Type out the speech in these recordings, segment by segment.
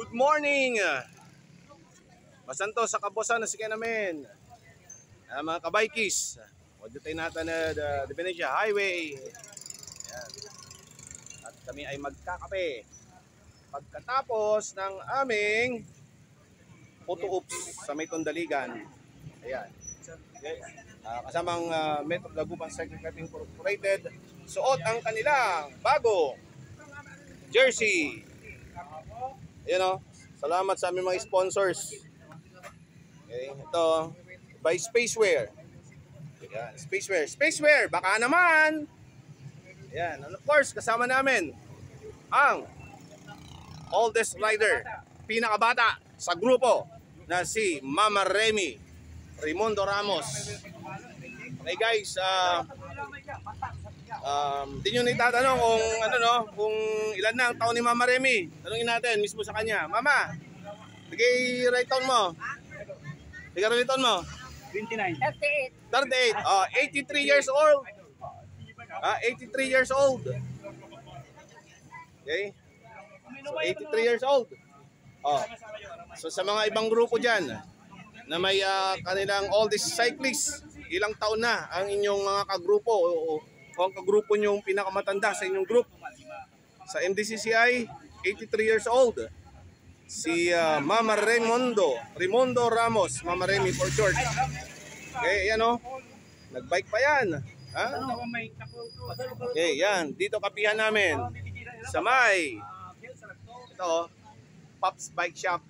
Good morning! Masanto sa kabosan na sige namin. Mga kabaykis. Wadyo natin na the Venecia Highway. Ayan. At kami ay magkakape. Pagkatapos ng aming photo-oops sa may Tondaligan. Ayan. Okay. Kasamang Metro Dagupan Cycling Club Incorporated. Suot ang kanilang bago jersey. Ayan o. Salamat sa aming mga sponsors. Okay. Ito, by Spacewear. Ayan, Spacewear. Spacewear, baka naman. Ayan. And of course, kasama namin ang oldest rider, pinakabata sa grupo na si Mama Remy Raimundo Ramos. Okay guys, di nyo nitatanong kung kung ilan na ang taon ni Mama Remy. Tanungin natin mismo sa kanya. Mama, bigay right on mo. Bigay right on mo. 29. 38. 83 years old. 83 years old. Okay. So 83 years old. So sa mga ibang grupo dyan na may kanilang oldest cyclist, ilang taon na ang inyong mga kagrupo o ang kagrupo nyong pinakamatanda sa inyong group? Sa MDCCI, 83 years old. Si Mama Raimundo Ramos, Mama Remy for short. Okay, yan o. Nagbike pa yan. Ha? Okay, yan. Dito kapihan namin. Sa may ito, Pops Bike Shop.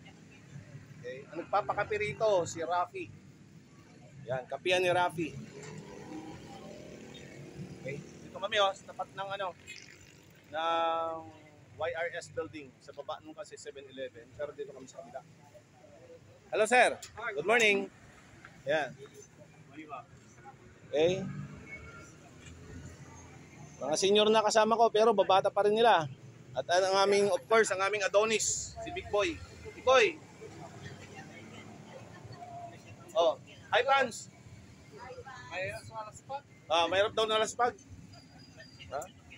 Okay. Ang nagpapakapi rito, si Rafi. Yan, kapihan ni Rafi. Okay. Dito kami sa tapat ng ng YRS building. Sa baba nung kasi 7-Eleven. Pero dito kami sa kabila. Hello sir, good morning. Yan. Okay. Mga senior na kasama ko pero babata pa rin nila. At ang aming, of course, ang aming Adonis, si Big Boy. Big Boy! Oh, hi Pans! Mayroon daw na laspag.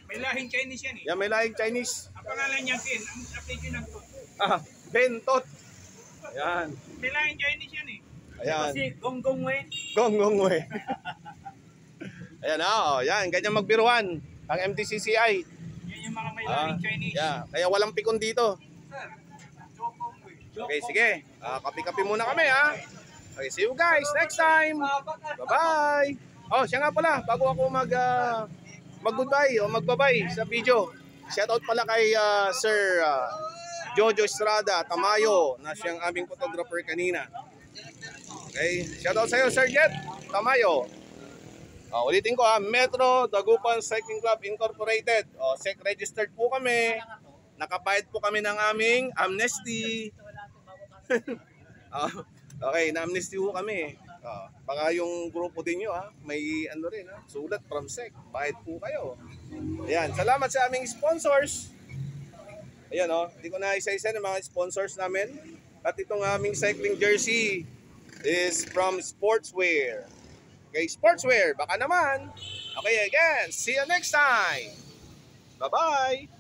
May lahing Chinese yan eh. Yan, may lahing Chinese. Ang pangalan niya Ken, ang update yun ng Tot. Bentot. Ayan. May lahing Chinese yan eh. Ayan. Kasi Gonggong Wei. Gonggong Wei. Ayan yan, ganyan magbiruan. Ang MDCCI. Yan yung mga may lahing Chinese. Yeah. Kaya walang pikon dito. Okay, sige. Kapi-kapi muna kami Okay, see you guys next time. Bye-bye. Siya nga pala, bago ako mag-goodbye o magbabay sa video. Shoutout pala kay Sir Jojo Estrada Tamayo na siyang aming photographer kanina. Okay, shoutout sa iyo Sir Jet Tamayo. Ulitin ko Metro Dagupan Cycling Club Incorporated. SEC registered po kami. Nakabayad po kami ng aming amnesty. Okay, na-amnesty po kami. Baka yung grupo din nyo may rin sulat from SEC. Bayad po kayo. Ayan, salamat sa aming sponsors. Ayan hindi ko na isa-isa ng mga sponsors namin. At itong aming cycling jersey is from Sportswear. Okay, Sportswear, baka naman. Okay, again, see you next time. Bye-bye.